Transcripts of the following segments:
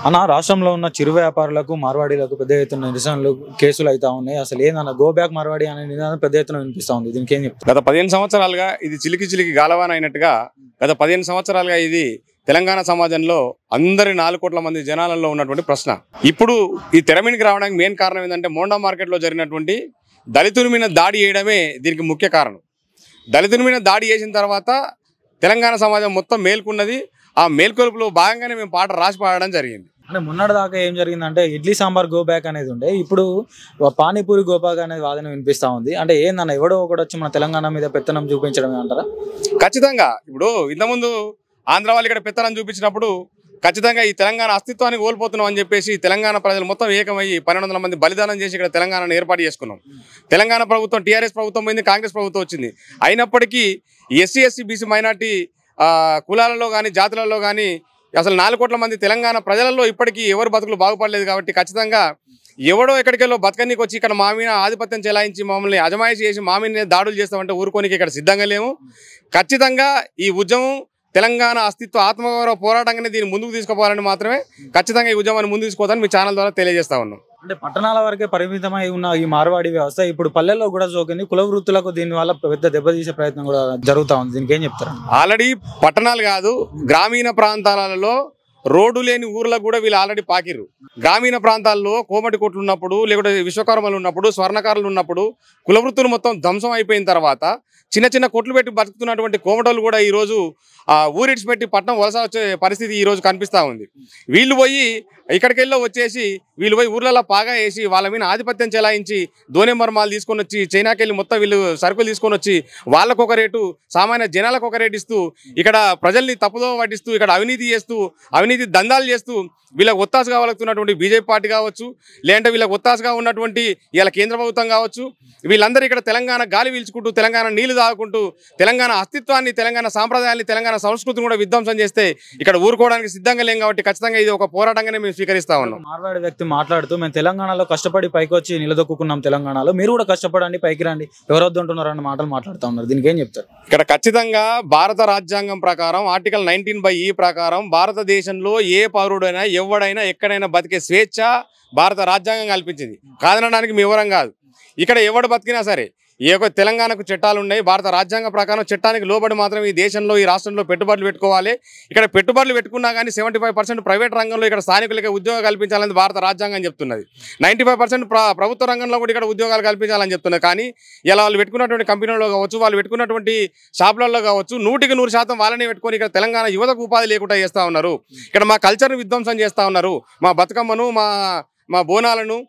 అన్న రాష్ట్రంలో ఉన్న చిరు వ్యాపారులకు మార్వాడీలకు పెద్ద ఎత్తున నిరసనలు కేసులు అయితే ఉన్నాయి. అసలు ఏందన్న గో బ్యాక్ మార్వాడి అనే నినాదం పెద్ద ఎత్తున వినిపిస్తా ఉంది. దీనికి ఏం చెప్తారు? గత 15 సంవత్సరాలుగా ఇది చిలికి గాలవాన అయినట్టుగా గత 15 సంవత్సరాలుగా ఇది తెలంగాణ సమాజంలో అందరి 4 కోట్ల మంది జనాలలో ఉన్నటువంటి ప్రశ్న. ఇప్పుడు ఈ తెరమీనికి రావడానికి మెయిన్ కారణం ఏంటంటే మోండా మార్కెట్లో జరిగినటువంటి దళితుల మీద దాడి చేయడమే దీనికి ముఖ్య కారణం. దళితుల మీద దాడి చేసిన తర్వాత తెలంగాణ సమాజం మొత్తం మేల్కొన్నది. ఆ మేల్కొలుపులో భాగంగానే మేము పాట రాసి పాడడం జరిగింది. అంటే మొన్నటి దాకా ఏం జరిగిందంటే ఇడ్లీ సాంబార్ గో బ్యాక్ అనేది ఉండే, ఇప్పుడు పానీపూరి గో బ్యాక్ అనేది వాదన వినిపిస్తా ఉంది. అంటే ఏందన్న ఎవడో ఒకటి వచ్చి మన తెలంగాణ మీద పెత్తనం చూపించడమే అంటారా? ఖచ్చితంగా. ఇప్పుడు ఇంతకుముందు ఆంధ్ర వాళ్ళు ఇక్కడ పెత్తనం చూపించినప్పుడు ఖచ్చితంగా ఈ తెలంగాణ అస్తిత్వాన్ని కోల్పోతున్నాం అని చెప్పేసి తెలంగాణ ప్రజలు మొత్తం ఏకమయ్యి 1200 మంది బలిదానం చేసి ఇక్కడ తెలంగాణను ఏర్పాటు చేసుకున్నాం. తెలంగాణ ప్రభుత్వం టీఆర్ఎస్ ప్రభుత్వం పోయింది, కాంగ్రెస్ ప్రభుత్వం వచ్చింది. అయినప్పటికీ ఎస్సీ ఎస్సీ బీసీ మైనార్టీ కులాలలో కానీ జాతులలో కానీ అసలు 4 కోట్ల మంది తెలంగాణ ప్రజలలో ఇప్పటికీ ఎవరు బతుకులు బాగుపడలేదు. కాబట్టి ఖచ్చితంగా ఎవడో ఎక్కడికెళ్ళో బతకనీకి వచ్చి ఇక్కడ మా మీద ఆధిపత్యం చెలాయించి మమ్మల్ని అజమాయిషి చేసి మా మీద దాడులు చేస్తామంటే ఊరుకోనికి ఇక్కడ సిద్ధంగా లేము. ఖచ్చితంగా ఈ ఉద్యమం తెలంగాణ అస్తిత్వ ఆత్మగౌరవ పోరాటంగానే దీన్ని ముందుకు తీసుకుపోవాలని మాత్రమే ఖచ్చితంగా ఈ ఉద్యమాన్ని ముందుకు తీసుకోవాలని మీ ఛానల్ ద్వారా తెలియజేస్తా ఉన్నాం. అంటే పట్టణాల వరకే పరిమితమై ఉన్న ఈ మార్వాడి వ్యవస్థ ఇప్పుడు పల్లెల్లో కూడా సోకింది. కుల వృత్తులకు దీనివల్ల పెద్ద దెబ్బతీసే ప్రయత్నం కూడా జరుగుతూ ఉంది. దీనికి ఏం చెప్తారు? ఆల్రెడీ పట్టణాలు కాదు, గ్రామీణ ప్రాంతాలలో రోడ్డు లేని ఊర్లకు కూడా వీళ్ళు ఆల్రెడీ పాకిర్రు. గ్రామీణ ప్రాంతాల్లో కోమటి కొట్లు ఉన్నప్పుడు, లేకుంటే విశ్వకర్మలు ఉన్నప్పుడు, స్వర్ణకారులు ఉన్నప్పుడు కుల వృత్తులు మొత్తం ధ్వంసం అయిపోయిన తర్వాత చిన్న చిన్న కొట్లు పెట్టి బతుకుతున్నటువంటి కోమటోళ్ళు కూడా ఈరోజు ఊరిడ్స్ పెట్టి పట్టణం వలస వచ్చే పరిస్థితి ఈరోజు కనిపిస్తూ ఉంది. వీళ్ళు పోయి ఇక్కడికెళ్ళో వచ్చేసి వీళ్ళు పోయి ఊర్లలో పాగా వేసి వాళ్ళ మీద ఆధిపత్యం చెలాయించి దోనెంబర్ మాల్ తీసుకొని వచ్చి చైనాకెళ్ళి మొత్తం వీళ్ళు సరుకులు తీసుకొని వచ్చి వాళ్ళకు ఒక రేటు, సామాన్య జనాలకు ఒక రేటు ఇస్తూ ఇక్కడ ప్రజల్ని తప్పుదో పట్టిస్తూ ఇక్కడ అవినీతి చేస్తూ అవినీతి దందాలు చేస్తూ వీళ్ళకి ఒత్తాసుగా వలుకుతున్నటువంటి బీజేపీ పార్టీ కావచ్చు, లేదంటే వీళ్ళకి ఒత్తాసుగా ఉన్నటువంటి ఇలా కేంద్ర ప్రభుత్వం కావచ్చు, వీళ్ళందరూ ఇక్కడ తెలంగాణ గాలి పీల్చుకుంటూ తెలంగాణ నీళ్లు తాగుకుంటూ తెలంగాణ అస్తిత్వాన్ని, తెలంగాణ సాంప్రదాయాన్ని, తెలంగాణ సంస్కృతిని కూడా విధ్వంసం చేస్తే ఇక్కడ ఊరుకోవడానికి సిద్ధంగా లేం. కాబట్టి ఖచ్చితంగా ఇది ఒక పోరాటంగానే మేము స్వీకరిస్తా ఉన్నాం. మార్వాడి వ్యక్తి మాట్లాడుతూ మేము తెలంగాణలో కష్టపడి పైకి వచ్చి నిలదొక్కున్నాం, తెలంగాణలో మీరు కూడా కష్టపడండి, పైకి రండి, ఎవరొద్దుంటున్నారు అన్న మాటలు మాట్లాడుతూ ఉన్నారు. దీనికి ఏం చెప్తారు? ఇక్కడ ఖచ్చితంగా భారత రాజ్యాంగం ప్రకారం ఆర్టికల్ 19(e) ప్రకారం భారతదేశంలో ఏ పౌరుడైనా ఎవడైనా ఎక్కడైనా బతికే స్వేచ్ఛ భారత రాజ్యాంగం కల్పించింది. కాదనడానికి మీ వివరం కాదు. ఇక్కడ ఎవడు బతికినా సరే తెలంగాణకు చట్టాలు ఉన్నాయి. భారత రాజ్యాంగ ప్రకారం చట్టానికి లోబడి మాత్రం ఈ దేశంలో ఈ రాష్ట్రంలో పెట్టుబడులు పెట్టుకోవాలి. ఇక్కడ పెట్టుబడులు పెట్టుకున్నా కానీ 75% ప్రైవేట్ రంగంలో ఇక్కడ స్థానికులకే ఉద్యోగాలు కల్పించాలని భారత రాజ్యాంగం చెప్తున్నది. 95% ప్రభుత్వ రంగంలో కూడా ఇక్కడ ఉద్యోగాలు కల్పించాలని చెప్తున్నది. కానీ ఇలా వాళ్ళు పెట్టుకున్నటువంటి కంపెనీలలో కావచ్చు, వాళ్ళు పెట్టుకున్నటువంటి షాపులలో కావచ్చు 100% వాళ్ళనే పెట్టుకొని ఇక్కడ తెలంగాణ యువతకు ఉపాధి లేకుండా చేస్తూ ఉన్నారు. ఇక్కడ మా కల్చర్ని విధ్వంసం చేస్తూ ఉన్నారు. మా బతుకమ్మను, మా బోనాలను,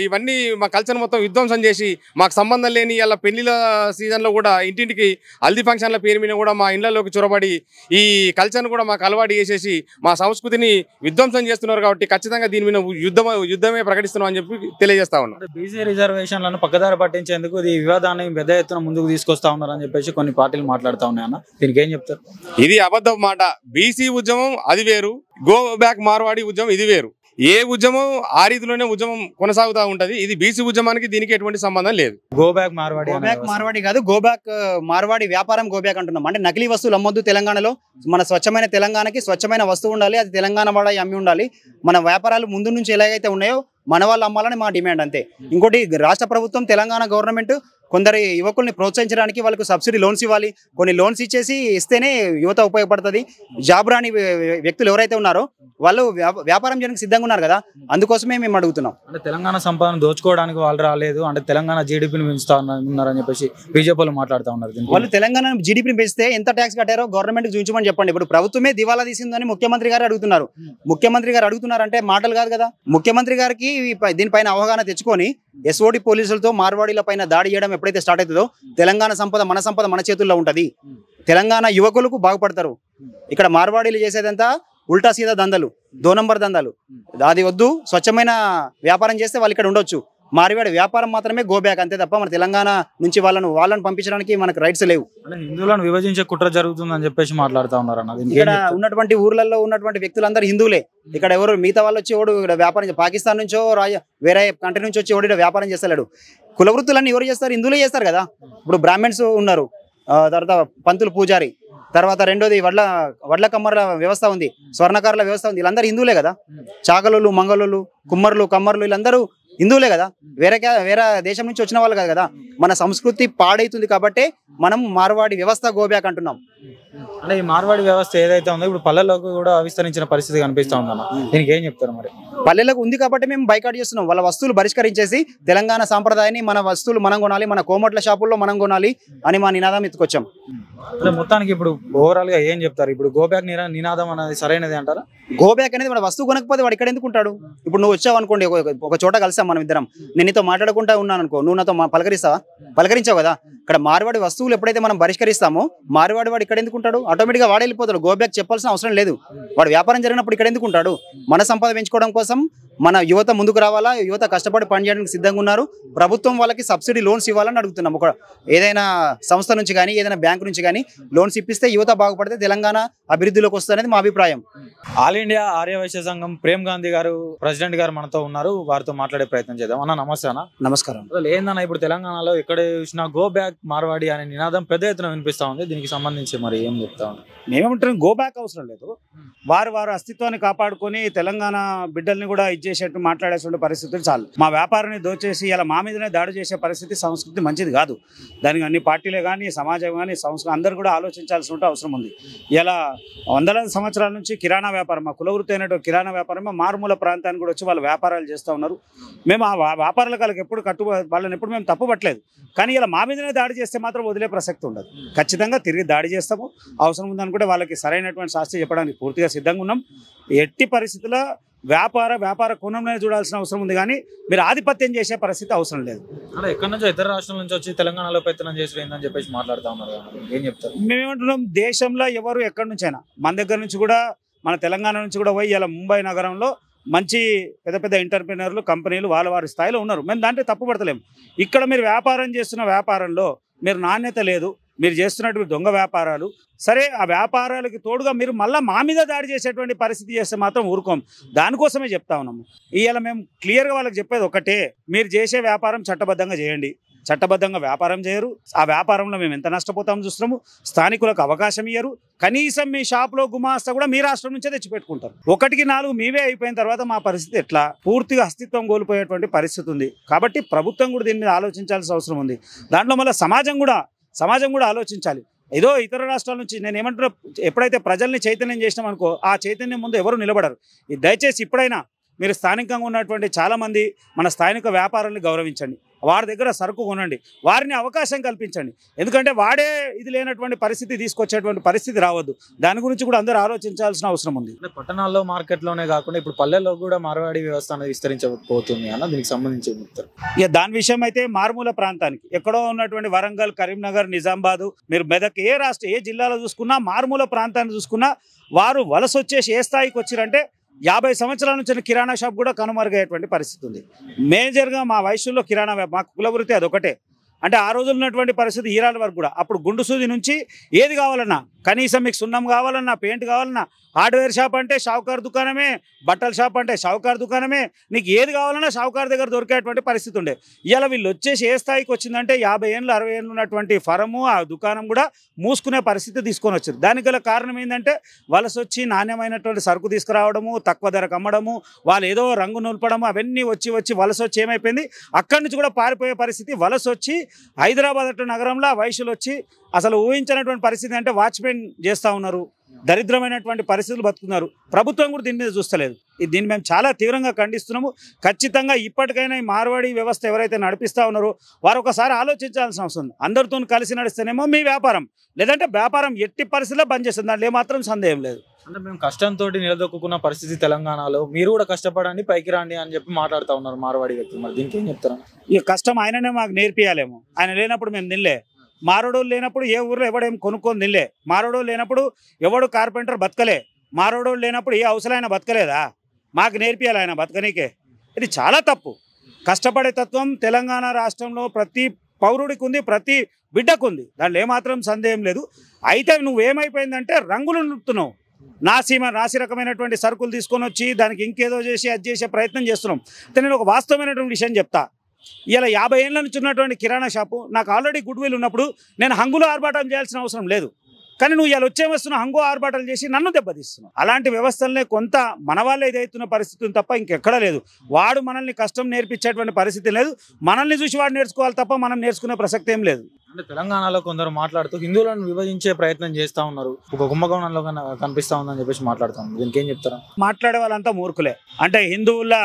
ఇవన్నీ మా కల్చర్ మొత్తం విధ్వంసం చేసి మాకు సంబంధం లేని ఇలా పెళ్లిల సీజన్లో కూడా ఇంటింటికి హల్దీ ఫంక్షన్ల పేరు మీద కూడా మా ఇళ్లలోకి చొరబడి ఈ కల్చర్ను కూడా మాకు అలవాటు చేసేసి మా సంస్కృతిని విధ్వంసం చేస్తున్నారు. కాబట్టి ఖచ్చితంగా దీని మీద యుద్ధమే ప్రకటిస్తున్నాం అని చెప్పి తెలియజేస్తా ఉన్నాం. బీసీ రిజర్వేషన్లను పక్కదారి పట్టించేందుకు ఈ వివాదాన్ని పెద్ద ఎత్తున ముందుకు తీసుకొస్తా ఉన్నారని చెప్పేసి కొన్ని పార్టీలు మాట్లాడుతూ ఉన్నాయన్న, దీనికి ఏం చెప్తారు? ఇది అబద్ధం మాట. బీసీ ఉద్యమం అది వేరు, గో బ్యాక్ మార్వాడి ఉద్యమం ఇది వేరు. ఏ ఉద్యమం ఆ రీతిలోనే ఉద్యమం కొనసాగుతూ ఉంటది. ఇది బీసీ ఉద్యమానికి దీనికి ఎటువంటి సంబంధం లేదు. గో బ్యాక్ మార్వాడి కాదు, గో బ్యాక్ మార్వాడి వ్యాపారం గో బ్యాక్ అంటున్నాం. అంటే నకిలీ వస్తువులు అమ్మొద్దు తెలంగాణలో. మన స్వచ్ఛమైన తెలంగాణకి స్వచ్ఛమైన వస్తువు ఉండాలి, అది తెలంగాణ వాడ అమ్మి ఉండాలి. మన వ్యాపారాలు ముందు నుంచి ఎలాగైతే ఉన్నాయో మన వాళ్ళు అమ్మాలని మా డిమాండ్ అంతే. ఇంకోటి, రాష్ట్ర ప్రభుత్వం తెలంగాణ గవర్నమెంట్ కొందరు యువకుల్ని ప్రోత్సహించడానికి వాళ్ళకు సబ్సిడీ లోన్స్ ఇవ్వాలి. కొన్ని లోన్స్ ఇస్తేనే యువత ఉపయోగపడుతుంది. జాబ్ రాని వ్యక్తులు ఎవరైతే ఉన్నారో వాళ్ళు వ్యాపారం చేయడానికి సిద్ధంగా ఉన్నారు కదా, అందుకోసమే మేము అడుగుతున్నాం. అంటే తెలంగాణ సంపదను దోచుకోవడానికి వాళ్ళు రాలేదు, అంటే తెలంగాణ జీడిపిని పెంచుతా ఉన్నారని చెప్పేసి బీజేపీలు మాట్లాడుతూ ఉన్నారు. వాళ్ళు తెలంగాణ జీడిపిని పెంచితే ఎంత ట్యాక్స్ కట్టారో గవర్నమెంట్ చూపించమని చెప్పండి. ఇప్పుడు ప్రభుత్వమే దివాలా తీసిందని ముఖ్యమంత్రి గారు అడుగుతున్నారు. ముఖ్యమంత్రి గారు అడుగుతున్నారంటే మాటలు కాదు కదా. ముఖ్యమంత్రి గారికి దీనిపైన అవగాహన తెచ్చుకొని ఎస్ఓడి పోలీసులతో మార్వాడీల పైన దాడి చేయడం ఎప్పుడైతే స్టార్ట్ అవుతుందో తెలంగాణ సంపద మన చేతుల్లో ఉంటది. తెలంగాణ యువకులకు బాగుపడతారు. ఇక్కడ మార్వాడీలు చేసేదంతా ఉల్టా సీదా దందలు, 2 నంబర్ దందాలు. అది వద్దు. స్వచ్ఛమైన వ్యాపారం చేస్తే వాళ్ళు ఇక్కడ ఉండొచ్చు. మార్వాడి వ్యాపారం మాత్రమే గో బ్యాక్, అంతే తప్ప మన తెలంగాణ నుంచి వాళ్ళని పంపించడానికి మనకు రైట్స్ లేవు. హిందువులను విభజించే కుట్ర జరుగుతుందని చెప్పేసి మాట్లాడుతూ ఉన్నారు అన్నది. ఇక్కడ ఉన్నటువంటి ఊర్లలో ఉన్నటువంటి వ్యక్తులందరూ హిందువులే. ఇక్కడ ఎవరు మిగతా వాళ్ళు వచ్చి ఎవడు ఇక్కడ వ్యాపారం, పాకిస్తాన్ నుంచో వేరే కంట్రీ నుంచి వచ్చి ఎవడు వ్యాపారం చేస్తలేడు. కుల వృత్తులన్నీ ఎవరు చేస్తారు? హిందువులే చేస్తారు కదా. ఇప్పుడు బ్రాహ్మణ్స్ ఉన్నారు, తర్వాత పంతులు పూజారి, తర్వాత రెండోది వడ్ల కమ్మర్ల వ్యవస్థ ఉంది, స్వర్ణకారుల వ్యవస్థ ఉంది. వీళ్ళందరూ హిందువులే కదా. చాకలోళ్ళు, మంగళోళ్ళు, కుమ్మర్లు, కమ్మర్లు వీళ్ళందరూ హిందువులే కదా. వేరే దేశం నుంచి వచ్చిన వాళ్ళు కదా. మన సంస్కృతి పాడైతుంది కాబట్టి మనం మార్వాడి వ్యవస్థ గోబ్యాక్ అంటున్నాం. అంటే ఈ మార్వాడి వ్యవస్థ ఏదైతే ఉందో ఇప్పుడు పల్లెలకు కూడా విస్తరించిన పరిస్థితి కనిపిస్తా ఉందన్న, దీనికి ఏం చెప్తారు మరి? పల్లెలకు ఉంది కాబట్టి మేము బైకాట్ చేస్తున్నాం. వాళ్ళ వస్తువులు బహిష్కరించేసి తెలంగాణ సాంప్రదాయాన్ని, మన వస్తువులు మనం కొనాలి, మన కోమట్ల షాపుల్లో మనం కొనాలి అని మా నినాదం ఎత్తుకొచ్చాం. అంటే మొత్తానికి ఇప్పుడు ఓవరాల్ గా ఏం చెప్తారు? ఇప్పుడు గోబ్యాక్ నినాదం అనేది సరైనది అంటారా? గోబ్యాక్ అనేది వాడు వస్తువు కొనకపోతే వాడు ఇక్కడ ఎందుకు ఉంటాడు? ఇప్పుడు నువ్వు వచ్చావు అనుకోండి, ఒక చోట కలిసాం మనం ఇద్దరం, నేను నీతో మాట్లాడుకుంటా ఉన్నాను అనుకో, నువ్వు నాతో పలకరిస్తావా? పలకరించావు కదా. ఇక్కడ మార్వాడి వస్తువులు ఎప్పుడైతే మనం బహిష్కరిస్తామో మార్వాడి వాడు ఇక్కడ ఎందుకు ఉంటాడు? ఆటోమేటిక్గా వాడు వెళ్ళిపోతాడు. గోబ్యాక్ చెప్పాల్సిన అవసరం లేదు. వాడు వ్యాపారం జరిగినప్పుడు ఇక్కడ ఎందుకు ఉంటాడు? మన సంపద పెంచుకోవడం కోసం మన యువత ముందుకు రావాలా, యువత కష్టపడి పనిచేయడానికి సిద్ధంగా ఉన్నారు. ప్రభుత్వం వాళ్ళకి సబ్సిడీ లోన్స్ ఇవ్వాలని అడుగుతున్నాం. ఒక ఏదైనా సంస్థ నుంచి కానీ ఏదైనా బ్యాంకు నుంచి కానీ లోన్స్ ఇప్పిస్తే యువత బాగుపడితే తెలంగాణ అభివృద్ధిలోకి వస్తుంది అనేది మా అభిప్రాయం. ఆల్ ఇండియా ఆర్యవైశ్య సంఘం ప్రేమ్ గాంధీ గారు ప్రెసిడెంట్ గారు మనతో ఉన్నారు, వారితో మాట్లాడే ప్రయత్నం చేద్దాం. అన్న నమస్తే అన్న. నమస్కారం. అసలు ఏందన్న ఇప్పుడు తెలంగాణలో ఎక్కడ చూసినా గో బ్యాక్ మార్వాడి అనే నినాదం పెద్ద ఎత్తున వినిపిస్తా ఉంది. దీనికి సంబంధించి మరి ఏం చెప్తా ఉన్నారు? మేమేమంటాం, గో బ్యాక్ అవసరం లేదు. వారి అస్తిత్వాన్ని కాపాడుకొని తెలంగాణ బిడ్డల్ని కూడా ఇచ్చేసేట్టు మాట్లాడేటువంటి పరిస్థితులు చాలు. మా వ్యాపారాన్ని దోచేసి ఇలా మా మీదనే దాడి చేసే పరిస్థితి సంస్కృతి మంచిది కాదు. దానికి అన్ని పార్టీలే కానీ సమాజం కానీ అందరూ కూడా ఆలోచించాల్సిన అవసరం ఉంది. ఇలా వందలాది సంవత్సరాల నుంచి కిరాణా వ్యాపారం, మా కులవృత్తి అయినటువంటి కిరాణా వ్యాపారం మారుమూల ప్రాంతానికి కూడా వచ్చి వాళ్ళు వ్యాపారాలు చేస్తూ ఉన్నారు. మేము ఆ వ్యాపారాలకు వాళ్ళకి ఎప్పుడు వాళ్ళని ఎప్పుడు మేము తప్పుపట్టలేదు. కానీ ఇలా మా మీదనే దాడి చేస్తే మాత్రం వదిలే ప్రసక్తి ఉండదు. ఖచ్చితంగా తిరిగి దాడి చేస్తాము. అవసరం ఉందనుకుంటే వాళ్ళకి సరైనటువంటి శాస్త్రి చెప్పడానికి పూర్తిగా సిద్ధంగా ఉన్నాం. ఎట్టి పరిస్థితుల్లో వ్యాపార కోణంలోనే చూడాల్సిన అవసరం ఉంది, కానీ మీరు ఆధిపత్యం చేసే పరిస్థితి అవసరం లేదు. అంటే ఎక్కడి నుంచో ఇతర రాష్ట్రాల నుంచి వచ్చి తెలంగాణలో పెత్తనం చేసి చెప్పేసి మాట్లాడుతూ ఉన్నారు. ఏం చెప్తారు? మేమేమంటున్నాం, దేశంలో ఎవరు ఎక్కడి నుంచైనా మన దగ్గర నుంచి కూడా, మన తెలంగాణ నుంచి కూడా పోయి ఇలా ముంబై నగరంలో మంచి పెద్ద ఎంటర్ప్రినర్లు, కంపెనీలు వారి స్థాయిలో ఉన్నారు. మేము దాంట్లో తప్పుపడతలేము. ఇక్కడ మీరు వ్యాపారం చేస్తున్న వ్యాపారంలో మీరు నాణ్యత లేదు, మీరు చేస్తున్నటువంటి దొంగ వ్యాపారాలు, సరే ఆ వ్యాపారాలకి తోడుగా మీరు మళ్ళీ మా మీద దాడి చేసేటువంటి పరిస్థితి చేస్తే మాత్రం ఊరుకోం. దానికోసమే చెప్తా ఉన్నాము. ఇవాళ మేము క్లియర్గా వాళ్ళకి చెప్పేది ఒకటే, మీరు చేసే వ్యాపారం చట్టబద్ధంగా చేయండి. చట్టబద్ధంగా వ్యాపారం చేయరు. ఆ వ్యాపారంలో మేము ఎంత నష్టపోతామో చూస్తున్నాము. స్థానికులకు అవకాశం ఇయ్యరు. కనీసం మీ షాప్లో గుమాస్తా కూడా మీ రాష్ట్రం నుంచే తెచ్చిపెట్టుకుంటారు. 1కి 4 మీవే అయిపోయిన తర్వాత మా పరిస్థితి ఎట్లా? పూర్తిగా అస్తిత్వం కోల్పోయేటువంటి పరిస్థితి ఉంది. కాబట్టి ప్రభుత్వం కూడా దీని మీద ఆలోచించాల్సిన అవసరం ఉంది. దాంట్లో మళ్ళీ సమాజం కూడా ఆలోచించాలి. ఏదో ఇతర రాష్ట్రాల నుంచి నేను ఏమంటున్నా, ఎప్పుడైతే ప్రజల్ని చైతన్యం చేసినాం అనుకో, ఆ చైతన్యం ముందు ఎవరు నిలబడరు. దయచేసి ఇప్పుడైనా మీరు స్థానికంగా ఉన్నటువంటి చాలామంది మన స్థానిక వ్యాపారాన్ని గౌరవించండి. వారి దగ్గర సరుకు కొనండి, వారిని అవకాశం కల్పించండి. ఎందుకంటే వాడే ఇది లేనటువంటి పరిస్థితి తీసుకొచ్చేటువంటి పరిస్థితి రావద్దు. దాని గురించి కూడా అందరూ ఆలోచించాల్సిన అవసరం ఉంది. పట్టణాల్లో మార్కెట్లోనే కాకుండా ఇప్పుడు పల్లెల్లో కూడా మార్వాడి వ్యవస్థ అనేది విస్తరించబోతుంది అన్న, దీనికి సంబంధించి చెప్తారు? ఇక దాని విషయం అయితే మారుమూల ప్రాంతానికి ఎక్కడో ఉన్నటువంటి వరంగల్, కరీంనగర్, నిజామాబాద్, మీరు మెదక్, ఏ జిల్లాలో చూసుకున్నా, మారుమూల ప్రాంతాన్ని చూసుకున్నా వారు వలస వచ్చేసి ఏ స్థాయికి వచ్చిరంటే 50 సంవత్సరాల నుంచి కిరాణా షాప్ కూడా కనుమరుగయ్యేటువంటి పరిస్థితి ఉంది. మేజర్గా మా వయసులో కిరాణా మా కులవృత్తి అదొకటే. అంటే ఆ రోజులు ఉన్నటువంటి పరిస్థితి ఈరాల వరకు కూడా, అప్పుడు గుండు సూది నుంచి ఏది కావాలన్నా, కనీసం మీకు సున్నం కావాలన్నా, పెయింట్ కావాలన్నా, హార్డ్వేర్ షాప్ అంటే షావుకార్ దుకాణమే, బట్టల షాప్ అంటే షావుకార్ దుకాణమే, నీకు ఏది కావాలన్నా షావుకార్ దగ్గర దొరికేటువంటి పరిస్థితి ఉండే. ఇలా వీళ్ళు వచ్చేసి ఏ స్థాయికి వచ్చిందంటే 50 ఏళ్ళు 60 ఏళ్ళు ఉన్నటువంటి ఫరము, ఆ దుకాణం కూడా మూసుకునే పరిస్థితి తీసుకొని వచ్చింది. దానికి గల కారణం ఏంటంటే వలస వచ్చి నాణ్యమైనటువంటి సరుకు తీసుకురావడము, తక్కువ ధరకు అమ్మడము, వాళ్ళు ఏదో రంగు నొల్పడము, అవన్నీ వచ్చి వలస వచ్చి ఏమైపోయింది, అక్కడి నుంచి కూడా పారిపోయే పరిస్థితి. వలస వచ్చి హైదరాబాద్ అటు నగరంలో వయసులు వచ్చి అసలు ఊహించినటువంటి పరిస్థితి అంటే వాచ్మెన్ చేస్తూ ఉన్నారు. దరిద్రమైనటువంటి పరిస్థితులు బతుకున్నారు. ప్రభుత్వం కూడా దీని మీద చూస్తలేదు. దీన్ని మేము చాలా తీవ్రంగా ఖండిస్తున్నాము. ఖచ్చితంగా ఇప్పటికైనా ఈ మార్వాడి వ్యవస్థ ఎవరైతే నడిపిస్తూ ఉన్నారో వారు ఒకసారి ఆలోచించాల్సిన అవసరం ఉంది. అందరితో కలిసి నడిస్తేనేమో మీ వ్యాపారం, లేదంటే వ్యాపారం ఎట్టి పరిస్థితుల్లో బంద్ చేస్తుంది. దాంట్లో ఏమాత్రం సందేహం లేదు. అంటే మేము కష్టంతో నిలదొక్కున్న పరిస్థితి తెలంగాణలో, మీరు కూడా కష్టపడండి, పైకి రండి అని చెప్పి మాట్లాడుతూ ఉన్నారు మార్వాడి వ్యక్తులు. మరి దీనికి ఏం చెప్తారా? ఈ కష్టం ఆయననే మాకు నేర్పియాలేమో. ఆయన లేనప్పుడు మేము నిల్లే. మారోడోళ్ళు లేనప్పుడు ఏ ఊర్లో ఎవడేం కొనుక్కొని నిల్లే. మారోడోళ్ళు లేనప్పుడు ఎవడు కార్పెంటర్ బతకలే. మారోడోళ్ళు లేనప్పుడు ఏ అవసరమైన బతకలేదా? మాకు నేర్పియాలి ఆయన బతకనీకే. ఇది చాలా తప్పు. కష్టపడే తత్వం తెలంగాణ రాష్ట్రంలో ప్రతి పౌరుడికి ఉంది, ప్రతి బిడ్డకు ఉంది. దాంట్లో ఏమాత్రం సందేహం లేదు. అయితే నువ్వేమైపోయిందంటే రంగులు నింపుతున్నావు. నాసి రకమైనటువంటి సరుకులు తీసుకొని వచ్చి దానికి ఇంకేదో చేసి అది చేసే ప్రయత్నం చేస్తున్నాం. అయితే నేను ఒక వాస్తవమైనటువంటి విషయం చెప్తా. ఇలా 50 ఏళ్ళ నుంచి ఉన్నటువంటి కిరాణా షాపు నాకు ఆల్రెడీ గుడ్ విల్ ఉన్నప్పుడు నేను హంగులు ఆర్భాటం చేయాల్సిన అవసరం లేదు. కానీ నువ్వు ఇలా వచ్చేమొస్తున్నావు హంగు ఆర్భాటాలు చేసి నన్ను దెబ్బతీస్తున్నావు. అలాంటి వ్యవస్థలనే కొంత మన వాళ్ళే ఇదవుతున్న పరిస్థితి తప్ప ఇంకెక్కడా లేదు. వాడు మనల్ని కష్టం నేర్పించేటువంటి పరిస్థితి లేదు. మనల్ని చూసి వాడు నేర్చుకోవాలి తప్ప మనం నేర్చుకునే ప్రసక్తి ఏం లేదు. అంటే తెలంగాణలో కొందరు మాట్లాడుతూ హిందువులను విభజించే ప్రయత్నం చేస్తా ఉన్నారు, ఒక కుంభకోణంలో కనిపిస్తా ఉందని చెప్పేసి మాట్లాడుతాం. దీనికి ఏం చెప్తారా? మాట్లాడే వాళ్ళంతా మూర్ఖులే. అంటే హిందువుల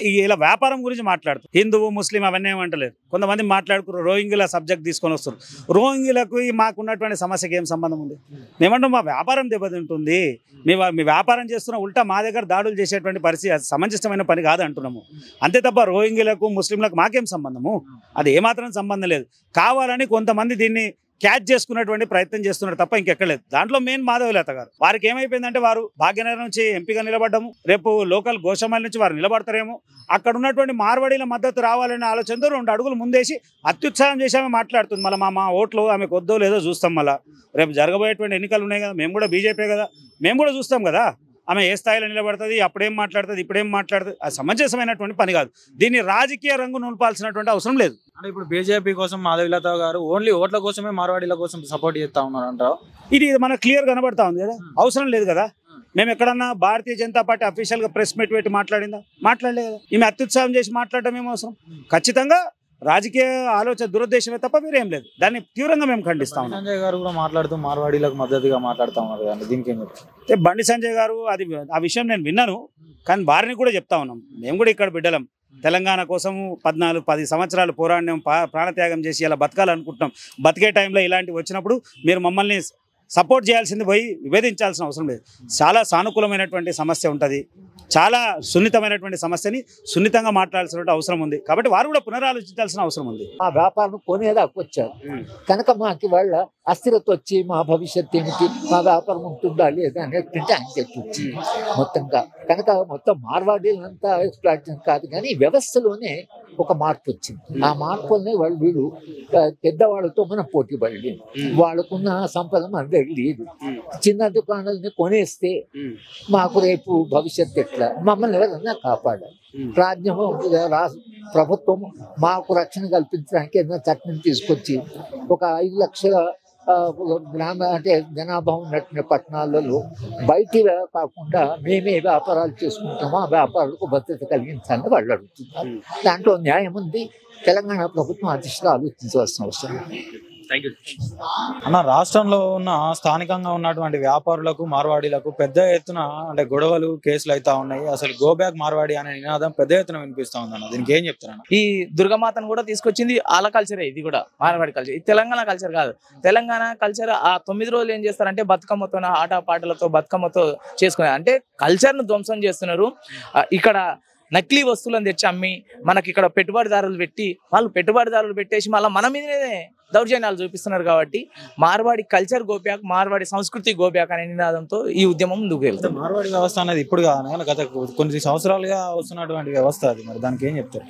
ఇలా వ్యాపారం గురించి మాట్లాడుతారు. హిందువు ముస్లిం అవన్నీ ఏమంటలేదు. కొంతమంది మాట్లాడుకున్నారు రోహింగ్యుల సబ్జెక్ట్ తీసుకొని వస్తారు. రోహింగ్యులకు మాకున్నటువంటి సమస్యకి ఏం సంబంధం ఉంది? మేమంటాం మా వ్యాపారం దెబ్బతింటుంది, మీ వ్యాపారం చేస్తున్న ఉల్టా మా దగ్గర దాడులు చేసేటువంటి పరిస్థితి అది సమంజసమైన పని కాదు అంటున్నాము. అంతే తప్ప రోహింగ్యులకు ముస్లింలకు మాకేం సంబంధము? అది ఏమాత్రం సంబంధం లేదు. కావాలని కొంతమంది దీన్ని క్యాచ్ చేసుకున్నటువంటి ప్రయత్నం చేస్తున్నారు తప్ప ఇంకెక్కలేదు. దాంట్లో మెయిన్ మాధవలత గారు. వారికి ఏమైపోయిందంటే వారు భాగ్యనగర్ నుంచి ఎంపీగా నిలబడ్డము, రేపు లోకల్ గోషమాల నుంచి వారు నిలబడతారేమో, అక్కడ ఉన్నటువంటి మార్వాడీల మద్దతు రావాలనే ఆలోచనతో 2 అడుగులు ముందేసి అత్యుత్సాహం చేసి ఆమె మాట్లాడుతుంది. మళ్ళీ మా ఓట్లు ఆమెకు వద్దో లేదో చూస్తాం. మళ్ళీ రేపు జరగబోయేటువంటి ఎన్నికలు ఉన్నాయి కదా, మేము కూడా బీజేపీ కదా, మేము కూడా చూస్తాం కదా ఆమె ఏ స్థాయిలో నిలబడుతుంది, అప్పుడేం మాట్లాడుతుంది, ఇప్పుడేం మాట్లాడుతుంది. అది సమంజసమైనటువంటి పని కాదు. దీన్ని రాజకీయ రంగు నింపాల్సినటువంటి అవసరం లేదు. అంటే ఇప్పుడు బీజేపీ కోసం మాధవీలత గారు ఓన్లీ ఓట్ల కోసమే మార్వాడీల కోసం సపోర్ట్ చేస్తా ఉన్నారు అంటారు. ఇది మనకు క్లియర్ కనబడతా ఉంది కదా, అవసరం లేదు కదా. మేము ఎక్కడన్నా భారతీయ జనతా పార్టీ అఫీషియల్గా ప్రెస్ మీట్ పెట్టి మాట్లాడిందా? మాట్లాడలేదు కదా. ఈమె అత్యుత్సాహం చేసి మాట్లాడటం ఏమో అవసరం. ఖచ్చితంగా రాజకీయ ఆలోచన దురుద్దేశమే తప్ప వేరేం లేదు. దాన్ని తీవ్రంగా మేము ఖండిస్తాం. సంజయ్ గారు కూడా మాట్లాడుతూ మార్వాడీలకు మద్దతుగా మాట్లాడుతూ ఉన్నారు కదా, దీనికి ఏం చెప్తారు? బండి సంజయ్ గారు అది ఆ విషయం నేను విన్నాను, కానీ వారిని కూడా చెప్తా ఉన్నాం. మేము కూడా ఇక్కడ బిడ్డలం, తెలంగాణ కోసం 14-10 సంవత్సరాలు పోరాడినాం, ప్రాణత్యాగం చేసి ఇలా బతకాలనుకుంటున్నాం. బతికే టైంలో ఇలాంటివి వచ్చినప్పుడు మీరు మమ్మల్ని సపోర్ట్ చేయాల్సింది పోయి విభేదించాల్సిన అవసరం లేదు. చాలా సానుకూలమైనటువంటి సమస్య ఉంటుంది, చాలా సున్నితమైనటువంటి సమస్యని సున్నితంగా మాట్లాడాల్సిన అవసరం ఉంది. కాబట్టి వారు కూడా పునరాలోచించాల్సిన అవసరం ఉంది. మా వ్యాపారం కొనేదాకా వచ్చారు కనుక మాకు వాళ్ళ అస్థిరత వచ్చి మా భవిష్యత్తు ఏమిటి, మా వ్యాపారం ఉంటుందా లేదా అనేటువంటి యాంగ్జైటీ వచ్చింది మొత్తంగా. కనుక మొత్తం మార్వాడీలంతా ఎక్స్ప్లాయిటేషన్ కాదు, కానీ వ్యవస్థలోనే ఒక మార్పు వచ్చింది. ఆ మార్పుల్ని వీళ్ళు పెద్దవాళ్ళతో మనం పోటీ పడి వాళ్ళకున్న సంపద మన దగ్గర లేదు. చిన్న దుకాణాలని కొనేస్తే మాకు రేపు భవిష్యత్తు ఎట్లా? మమ్మల్ని ఎవరన్నా కాపాడాలి. రాజ్యం ప్రభుత్వం మాకు రక్షణ కల్పించడానికి ఏదైనా చట్టం తీసుకొచ్చి ఒక 5 లక్షల గ్రామ అంటే జనాభా ఉన్నటువంటి పట్టణాలలో బయటి కాకుండా మేమే వ్యాపారాలు చేసుకుంటామో ఆ వ్యాపారాలకు భద్రత కలిగించాలని వాళ్ళు అడుగుతున్నారు. దాంట్లో న్యాయం ఉంది. తెలంగాణ ప్రభుత్వం ఆ దిశగా ఆలోచించవలసిన అవసరం. అన్న, రాష్ట్రంలో ఉన్న స్థానికంగా ఉన్నటువంటి వ్యాపారులకు మార్వాడీలకు పెద్ద ఎత్తున అంటే గొడవలు కేసులు అవుతా ఉన్నాయి. అసలు గో బ్యాక్ మార్వాడి అనే నినాదం పెద్ద ఎత్తున వినిపిస్తా ఉంది అన్న, దీనికి ఏం చెప్తారన్న? ఈ దుర్గమాతను కూడా తీసుకొచ్చింది వాళ్ళ కల్చరే, ఇది కూడా మార్వాడి కల్చర్. ఇది తెలంగాణ కల్చర్ కాదు. తెలంగాణ కల్చర్ ఆ 9 రోజులు ఏం చేస్తారంటే బతుకమ్మతో ఆట పాటలతో బతుకమ్మతో చేసుకునే అంటే కల్చర్ను ధ్వంసం చేస్తున్నారు. ఇక్కడ నకిలీ వస్తువులను తెచ్చి అమ్మి మనకి ఇక్కడ పెట్టుబడిదారులు పెట్టి వాళ్ళు పెట్టుబడిదారులు పెట్టేసి మళ్ళీ మన మీదనే దౌర్జన్యాలు చూపిస్తున్నారు. కాబట్టి మార్వాడి కల్చర్ గోబ్యాక్, మార్వాడి సంస్కృతి గోబ్యాక్ అనే నినాదంతో ఈ ఉద్యమం ముందుకు వెళ్తుంది. మార్వాడి వ్యవస్థ అనేది ఇప్పుడు కాదు, గత కొన్ని సంవత్సరాలుగా వస్తున్నటువంటి వ్యవస్థ అది. మరి దానికి ఏం చెప్తారు?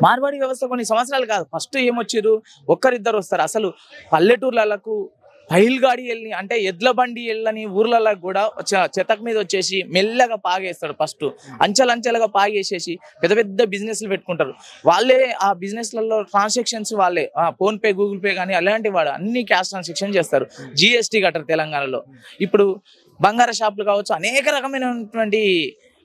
మార్వాడి వ్యవస్థ కొన్ని సంవత్సరాలు కాదు, ఫస్ట్ ఏమొచ్చారు, ఒక్కరిద్దరు వస్తారు. అసలు పల్లెటూర్లకు పైల్గాడి వెళ్ళి అంటే ఎడ్ల బండి వెళ్ళని ఊర్లలో కూడా చెతక్ మీద వచ్చేసి మెల్లగా పాగేస్తాడు. ఫస్ట్ అంచెలంచెలుగా పాగేసేసి పెద్ద పెద్ద బిజినెస్లు పెట్టుకుంటారు. వాళ్ళే ఆ బిజినెస్లలో ట్రాన్సాక్షన్స్ వాళ్ళే ఫోన్పే, గూగుల్ పే కానీ అలాంటి వాడు అన్ని క్యాష్ ట్రాన్సాక్షన్ చేస్తారు. జిఎస్టీ కట్టరు తెలంగాణలో. ఇప్పుడు బంగార షాపులు కావచ్చు, అనేక రకమైనటువంటి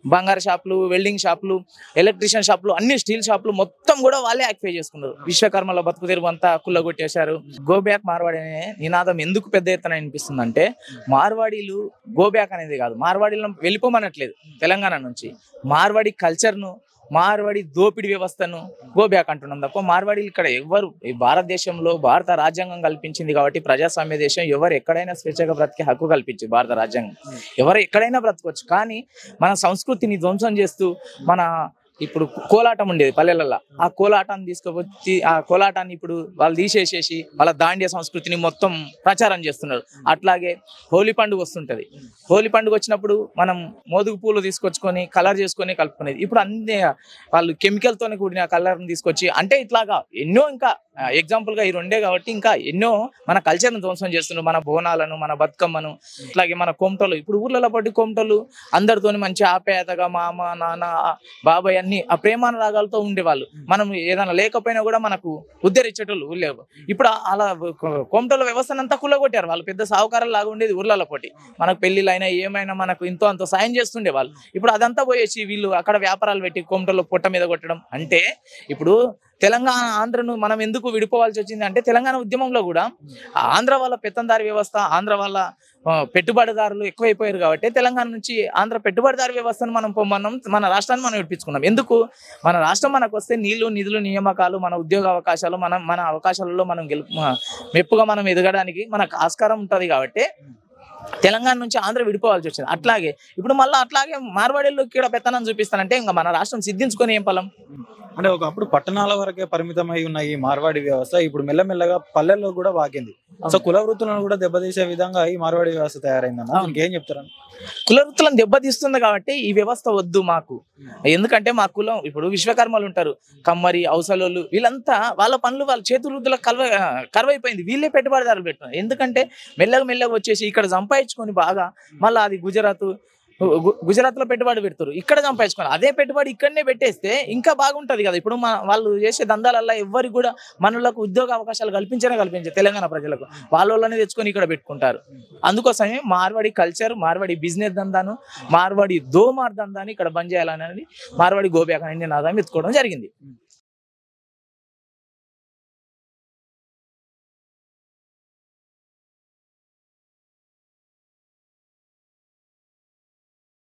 బంగారు షాపులు, వెల్డింగ్ షాపులు, ఎలక్ట్రీషియన్ షాపులు, అన్ని స్టీల్ షాపులు మొత్తం కూడా వాళ్ళే ఆక్యుపై చేసుకున్నారు. విశ్వకర్మలో బతుకు తెరువు అంతా కుల్లగొట్టేశారు. గో బ్యాక్ మార్వాడి అనే నినాదం ఎందుకు పెద్ద ఎత్తున అనిపిస్తుందంటే మార్వాడీలు గో బ్యాక్ అనేది కాదు, మార్వాడీలను వెళ్ళిపోమనట్లేదు తెలంగాణ నుంచి. మార్వాడి కల్చర్ను, మార్వాడి దోపిడి వ్యవస్థను గో బ్యాక్ అంటున్నాం తప్ప మార్వాడీలు ఇక్కడ ఎవరు, ఈ భారతదేశంలో భారత రాజ్యాంగం కల్పించింది కాబట్టి ప్రజాస్వామ్య దేశం, ఎవరు ఎక్కడైనా స్వేచ్ఛగా బ్రతికే హక్కు కల్పించింది భారత రాజ్యాంగం. ఎవరు ఎక్కడైనా బ్రతకొచ్చు. కానీ మన సంస్కృతిని ధ్వంసం చేస్తూ మన ఇప్పుడు కోలాటం ఉండేది పల్లెలలో, ఆ కోలాటాన్ని తీసుకువచ్చి ఆ కోలాటాన్ని ఇప్పుడు వాళ్ళు తీసేసేసి వాళ్ళ దాండ్య సంస్కృతిని మొత్తం ప్రచారం చేస్తున్నారు. అట్లాగే హోలీ పండుగ వస్తుంటది. హోలీ పండుగ వచ్చినప్పుడు మనం మోదుగు పూలు తీసుకొచ్చుకొని కలర్ చేసుకొని కలుపుకునేది. ఇప్పుడు అన్ని వాళ్ళు కెమికల్తోనే కూడిన కలర్ని తీసుకొచ్చి అంటే ఇట్లాగా ఎన్నో ఇంకా ఎగ్జాంపుల్ గా ఈ రెండే కాబట్టి ఇంకా ఎన్నో మన కల్చర్ను ధ్వంసం చేస్తున్నారు. మన బోనాలను, మన బతుకమ్మను, ఇట్లాగే మన కోమటోలు. ఇప్పుడు ఊర్లలో పట్టి కోమటోలు అందరితోని మంచి ఆప్యాయతగా మామ, నాన్న, బాబాయ్ అన్ని ఆ ప్రేమానురాగాలతో ఉండేవాళ్ళు. మనం ఏదైనా లేకపోయినా కూడా మనకు ఉద్ధరించేటోళ్ళు ఊళ్ళో. ఇప్పుడు అలా కోమటోల వ్యవస్థనంతా కుల్లగొట్టారు. వాళ్ళు పెద్ద సాహుకారాలు లాగా ఉండేది ఊర్లలో పట్టి. మనకు పెళ్లిళ్ళైనా ఏమైనా మనకు ఇంతో అంత సాయం చేస్తుండే వాళ్ళు. ఇప్పుడు అదంతా పోయేసి వీళ్ళు అక్కడ వ్యాపారాలు పెట్టి కోమటోళ్ళు పొట్ట మీద కొట్టడం. అంటే ఇప్పుడు తెలంగాణ ఆంధ్రను మనం ఎందుకు విడిపోవాల్సి వచ్చింది అంటే తెలంగాణ ఉద్యమంలో కూడా ఆంధ్ర వాళ్ళ పెత్తందారి వ్యవస్థ, ఆంధ్ర వాళ్ళ పెట్టుబడిదారులు ఎక్కువైపోయారు కాబట్టి తెలంగాణ నుంచి ఆంధ్ర పెట్టుబడిదారి వ్యవస్థను మనం మన రాష్ట్రాన్ని మనం విడిపించుకున్నాం. ఎందుకు? మన రాష్ట్రం మనకు వస్తే నీళ్లు, నిధులు, నియామకాలు, మన ఉద్యోగ అవకాశాలు, మన అవకాశాలలో మనం మెప్పుగా మనం ఎదగడానికి మనకు ఆస్కారం ఉంటుంది కాబట్టి తెలంగాణ నుంచి ఆంధ్ర విడిపోవాల్సి వచ్చింది. అట్లాగే ఇప్పుడు మళ్ళీ అట్లాగే మార్వాడీల్లో ఇక్కడ పెత్తనం చూపిస్తానంటే ఇంకా మన రాష్ట్రం సిద్ధించుకొని ఏం ఫలం? అంటే ఒకప్పుడు పట్టణాల వరకే పరిమితమై ఉన్న ఈ మార్వాడి వ్యవస్థ ఇప్పుడు మెల్లమెల్లగా పల్లెల్లో కూడా వాకింది. సో కుల వృత్తులను కూడా దెబ్బతీసే విధంగా ఈ మార్వాడి వ్యవస్థ తయారైందన్న ఇంకేం చెప్తారా? కుల వృత్తులను దెబ్బతీస్తుంది కాబట్టి ఈ వ్యవస్థ వద్దు మాకు. ఎందుకంటే మా కులం ఇప్పుడు విశ్వకర్మలు ఉంటారు, కమ్మరి, అవసలోళ్ళు, వీళ్ళంతా వాళ్ళ పనులు వాళ్ళ చేతి వృత్తులకు కరువైపోయింది. వీళ్ళే పెట్టుబడిదారులు పెట్టున్నారు. ఎందుకంటే మెల్లగా వచ్చేసి ఇక్కడ సంపాదించుకొని బాగా మళ్ళీ అది గుజరాత్ లో పెట్టుబడి పెడతారు, ఇక్కడ సంపాదించుకోవాలి. అదే పెట్టుబడి ఇక్కడనే పెట్టేస్తే ఇంకా బాగుంటది కదా. ఇప్పుడు వాళ్ళు చేసే దందాలల్లో ఎవరికి కూడా మనలకు ఉద్యోగ అవకాశాలు కల్పించారు తెలంగాణ ప్రజలకు. వాళ్ళని తెచ్చుకొని ఇక్కడ పెట్టుకుంటారు. అందుకోసమే మార్వాడి కల్చర్, మార్వాడి బిజినెస్ దందాను, మార్వాడి దోమార్ దందాన్ని ఇక్కడ బంద్ చేయాలనేది మార్వాడి గోబ్యాక్ అనే నినాదం ఎత్తుకోవడం జరిగింది.